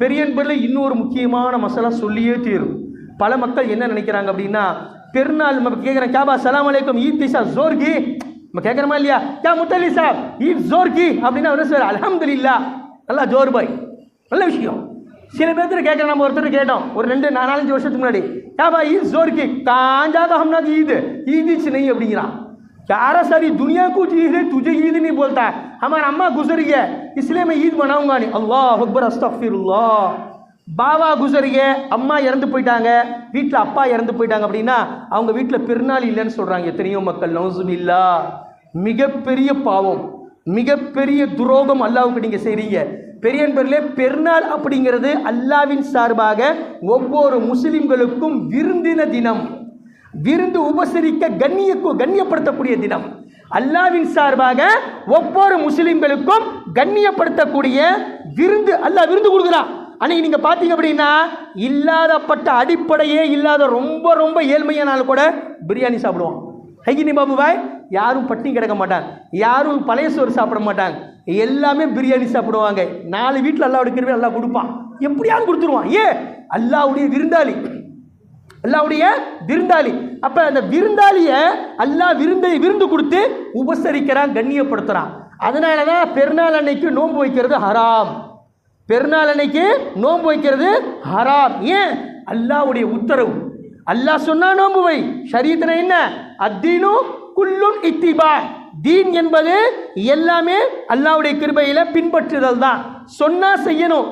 பெரியன்பர்ல இன்னொரு முக்கியமான மசாலா சொல்லியே தீரும். பல மக்கள் என்ன நினைக்கிறாங்க அப்படின்னா, பெருநாள் நம்ம கேட்குறேன், கேபா சலாம் அலைக்கும் ஈத் கைசா ஜோர் கி, நம்ம கேட்குறோமா இல்லையா, கே முத்தலி சாப் ஈத் ஜோர் கி அப்படின்னா அவர் சார் அல்ஹம்துலில்லாஹ் நல்லா ஜோர் பாய், நல்ல விஷயம். சில பேர்த்து கேட்குறேன், நம்ம ஒருத்தர் கேட்டோம் ஒரு 4-5 வருஷத்துக்கு முன்னாடி, கேபா ஈத் ஜோர் கி காஞ்சாக ஹம்னா ஈத் ईद नहीं அப்படிங்கிறான். यार सारी दुनिया को ईद है, तुझे ईद नहीं बोलता है, हमारा अम्मा गुजर गया इसलिए मैं ईद मनाऊंगा नहीं. अल्लाह अकबर अस्तगफिरुल्लाह. பாவா குசரிய, அம்மா இறந்து போயிட்டாங்க, வீட்டில் அப்பா இறந்து போயிட்டாங்க அப்படின்னா அவங்க வீட்டில் பெருநாள் இல்லைன்னு சொல்கிறாங்க எத்தனையோ மக்கள். நௌசுபில்லா, மிகப்பெரிய பாவம், மிகப்பெரிய துரோகம் அல்லாவுக்கு நீங்கள் செய்கிறீங்க. பெரியன்பர்களே, பெருநாள் அப்படிங்கிறது அல்லாவின் சார்பாக ஒவ்வொரு முஸ்லிம்களுக்கும் விருந்தின தினம், விருந்து உபசரிக்க கண்ணியப்படுத்தக்கூடிய தினம். அல்லாவின் சார்பாக ஒவ்வொரு முஸ்லிம்களுக்கும் கண்ணியப்படுத்தக்கூடிய விருந்து அல்லாஹ் விருந்து கொடுக்குறான். அன்னைக்கு நீங்க பாத்தீங்க அப்படின்னா இல்லாதப்பட்ட அடிப்படையே இல்லாத ரொம்ப ரொம்ப ஏழ்மையானாலும் கூட பிரியாணி சாப்பிடுவோம். ஹைகினி பாபு பாய், யாரும் பட்டினி கிடக்க மாட்டாங்க, யாரும் பழைய சோறு சாப்பிட மாட்டாங்க, எல்லாமே பிரியாணி சாப்பிடுவாங்க. 4 வீட்டில் அல்லாஹ்வுடைய கிருபை அல்லாஹ் கொடுப்பான், எப்படியாவது கொடுத்துருவான். ஏன்? அல்லாஹ்வுடைய விருந்தாளி, அல்லாஹ்வுடைய விருந்தாளி. அப்ப அந்த விருந்தாளிய அல்லாஹ் விருந்து கொடுத்து உபசரிக்கிறான், கண்ணியப்படுத்துறான். அதனாலதான் பெருநாள் அன்னைக்கு நோன்பு வைக்கிறது ஹராம். பெருநாள் அன்னைக்கு நோன்பு வைக்கிறது ஹராம். ஏன்? அல்லாஹ்வுடைய உத்தரவு. அல்லாஹ் சொன்னா நோன்பு வை. ஷரீஅத்னா என்ன? அத்தீனு குல்லுன் இத்திபா. தீன் என்பது எல்லாமே அல்லாஹ்வுடைய கிருபையில பின்பற்றுதல் தான். சொன்னா செய்யணும்,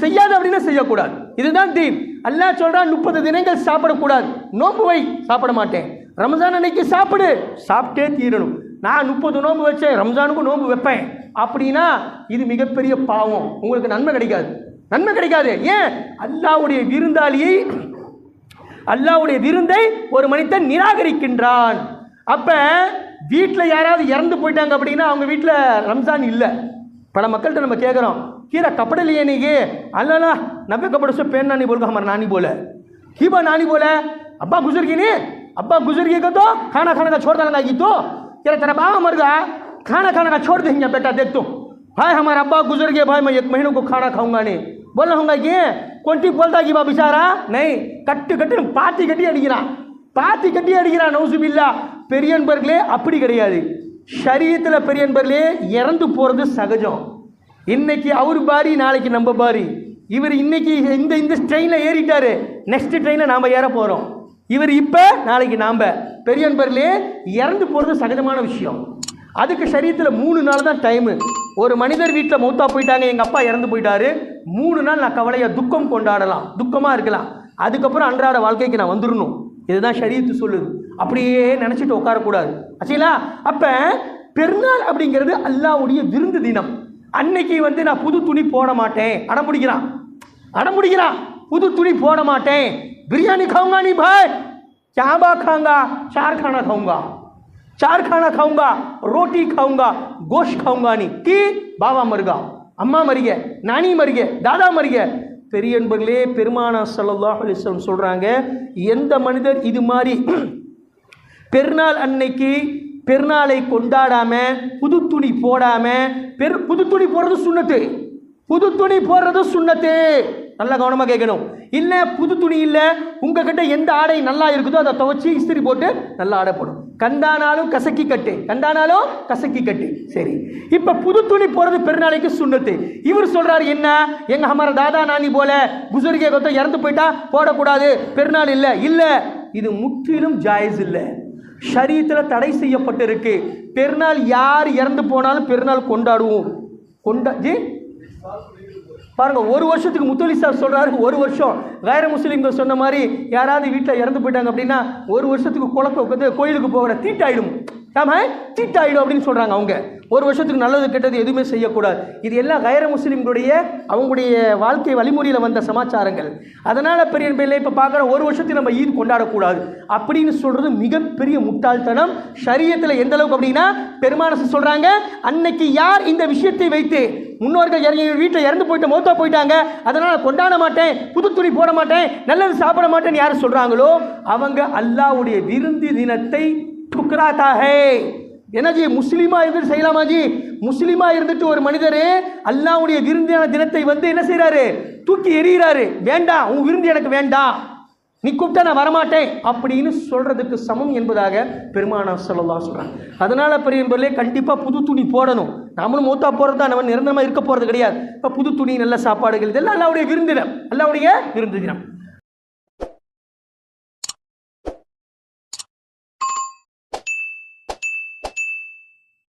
செய்யாத அப்படின்னா செய்யக்கூடாது. இதுதான் தீன். அல்லாஹ் சொல்றான் 30 தினங்கள் சாப்பிடக்கூடாது, நோன்பு வை, சாப்பிட மாட்டேன். ரமஜான் அன்னைக்கு சாப்பிடு, சாப்பிட்டே தீரணும். நான் 30 நோன்பு வச்சேன், ரம்ஜானுக்கும் நோன்பு வைப்பேன் அப்படின்னா இது மிகப்பெரிய பாவம், உங்களுக்கு நன்மை கிடைக்காது, நன்மை கிடைக்காது. ஏன்? அல்லாஹ்வுடைய விருந்தாளியை, அல்லாஹ்வுடைய விருந்தை ஒரு மனிதன் நிராகரிக்கின்றான். அப்ப வீட்டில் யாராவது இறந்து போயிட்டாங்க அப்படின்னா அவங்க வீட்டில் ரம்ஜான் இல்லை. பல மக்கள்கிட்ட நம்ம கேட்குறோம், कीरा कपड़े लिए नहीं गए, अल्लाह नब्बे कपड़े से पहनना नहीं बोल, हमारा नानी बोला, ही बा नानी बोला अब्बा गुजर गई नहीं, अब्बा गुजर गए तो खाना खाने का छोड़ देना की तो क्या तेरा बाबा मर गया, खाना खाने का छोड़ देंगे बेटा, देख तो भाई हमारा अब्बा गुजर गए भाई, मैं 1 महीने को खाना खाऊंगा नहीं बोलना होगा कि कौन टी बोलता कि बा बेचारा नहीं कट्टी कट्टी पाती कट्टी अड़िक्கிறான், பாத்தி கட்டி அடிக்கிறான். நௌசுபில்லா. பெரியன்பர்களே அப்படி கிடையாது. ஷரியத்தில் பெரியன்பர்களே இறந்து போகிறது சகஜம். இன்னைக்கு அவர் பாரி, நாளைக்கு நம்ம பாரி. இவர் இன்னைக்கு இந்த ட்ரெயினில் ஏறிட்டாரு, நெக்ஸ்ட் ட்ரெயினில் நாம் ஏற போகிறோம். இவர் இப்போ, நாளைக்கு நாம். பெரியன்பர்களே இறந்து போகிறது சகஜமான விஷயம். அதுக்கு ஷரியத்தில் 3 நாள் தான் டைமு. ஒரு மனிதர் வீட்டில் மௌத்தா போயிட்டாங்க, எங்கள் அப்பா இறந்து போயிட்டாரு, 3 நாள் நான் கவலையாக துக்கம் கொண்டாடலாம், துக்கமாக இருக்கலாம். அதுக்கப்புறம் அன்றாட வாழ்க்கைக்கு நான் வந்துடணும். இதுதான் ஷரியத்து சொல்லுது. அப்படியே நினச்சிட்டு உட்காரக்கூடாது. ஆச்சுங்களா? அப்போ பெருநாள் அப்படிங்கிறது அல்லாஹ்வுடைய விருந்து தினம். அன்னைக்கு நான் புது துணி போட மாட்டேன் அடமுடிக்கிறான், புது துணி போட மாட்டேன், பிரியாணி खाऊंगा नहीं भाई, क्या बा खाऊंगा, 4 खाना खाऊंगा, रोटी खाऊंगा, गोश्त खाऊंगा नहीं कि बाबा मर गया, अम्मा मर गए, नानी मर गए, दादा मर गए. பெரியன்பர்களே, பெருமானா ஸல்லல்லாஹு அலைஹி வஸல்லம் சொல்றாங்க, எந்த மனிதர் இது மாதிரி பெருநாள் அன்னைக்கு பெருநாளை கொண்டாடாம, புது துணி போடாம, புது துணி போடுறது சுன்னத்து, புது துணி போடுறது சுன்னத்து, நல்லா கவனமா கேட்கணும். இல்ல புது துணி இல்ல, உங்ககிட்ட எந்த ஆடை நல்லா இருக்குதோ அதை துவைச்சி இஸ்திரி போட்டு நல்ல ஆடை போடும். கண்டானாலும் கசக்கி கட்டு. சரி, இப்ப புது துணி போறது பெருநாளைக்கு சுன்னத்து. இவர் சொல்றாரு என்ன, எங்க ஹமார தாதா நானி போல புசுர்கே கொத்த இறந்து போயிட்டா போடக்கூடாது, பெருநாள் இல்ல. இல்ல, இது முற்றிலும் ஜாயிஸ் இல்லை, ஷரீஅத்தில் தடை செய்யப்பட்டிருக்கு. பெருநாள் யார் இறந்து போனாலும் பெருநாள் கொண்டாடுவோம். பாருங்க, 1 வருஷத்துக்கு முத்தலி சார் சொல்றாரு, 1 வருஷம் கைர முஸ்லீம்கள் சொன்ன மாதிரி யாராவது வீட்டில் இறந்து போயிட்டாங்க அப்படின்னா 1 வருஷத்துக்கு குளக்க கோயிலுக்கு போகிற தீட்டாயிடும், தீட்டாயிடும் அப்படின்னு சொல்றாங்க. அவங்க 1 வருஷத்துக்கு நல்லது கெட்டது எதுவுமே செய்யக்கூடாது. இது எல்லாம் கைர முஸ்லீம்களுடைய அவங்களுடைய வாழ்க்கை வழிமுறையில் வந்த சமாச்சாரங்கள். அதனால பெரிய பேர்ல இப்போ பார்க்குற 1 வருஷத்துக்கு நம்ம ஈத் கொண்டாடக்கூடாது அப்படின்னு சொல்றது மிகப்பெரிய முட்டாள்தனம். ஷரியத்தில் எந்த அளவுக்கு அப்படின்னா, பெருமானசு சொல்றாங்க, அன்னைக்கு யார் இந்த விஷயத்தை வைத்து முன்னோர்கள் வீட்டில் இறந்து போயிட்டு மௌத்தா போயிட்டாங்க, அதனால கொண்டாட மாட்டேன், புது துணி போட மாட்டேன், நல்லது சாப்பிட மாட்டேன்னு யார் சொல்றாங்களோ அவங்க அல்லாஹ்வுடைய விருந்து தினத்தை டுக்ராத்தா ஹே, என்னஜி முஸ்லீமா இருந்துட்டு செய்யலாமா ஜி? முஸ்லீமா இருந்துட்டு ஒரு மனிதர் அல்லாஹ்வுடைய விருந்தியான தினத்தை என்ன செய்யறாரு? தூக்கி எறிகிறாரு. வேண்டாம், உன் விருந்து எனக்கு வேண்டாம், நீ கூப்பிட்டா நான் வரமாட்டேன் அப்படின்னு சொல்றதுக்கு சமம் என்பதாக பெருமானார் ஸல்லல்லாஹு சொல்றாங்க. அதனால பெரியவர்களே கண்டிப்பாக புது துணி போடணும். நாமளும் மூத்தா போகிறது தான், நம்ம நிரந்தரமாக இருக்க போகிறது கிடையாது. இப்போ புது துணி, நல்ல சாப்பாடுகள், இதெல்லாம் அல்லாஹ்வுடைய விருந்து தினம், அல்லாஹ்வுடைய விருந்து தினம்.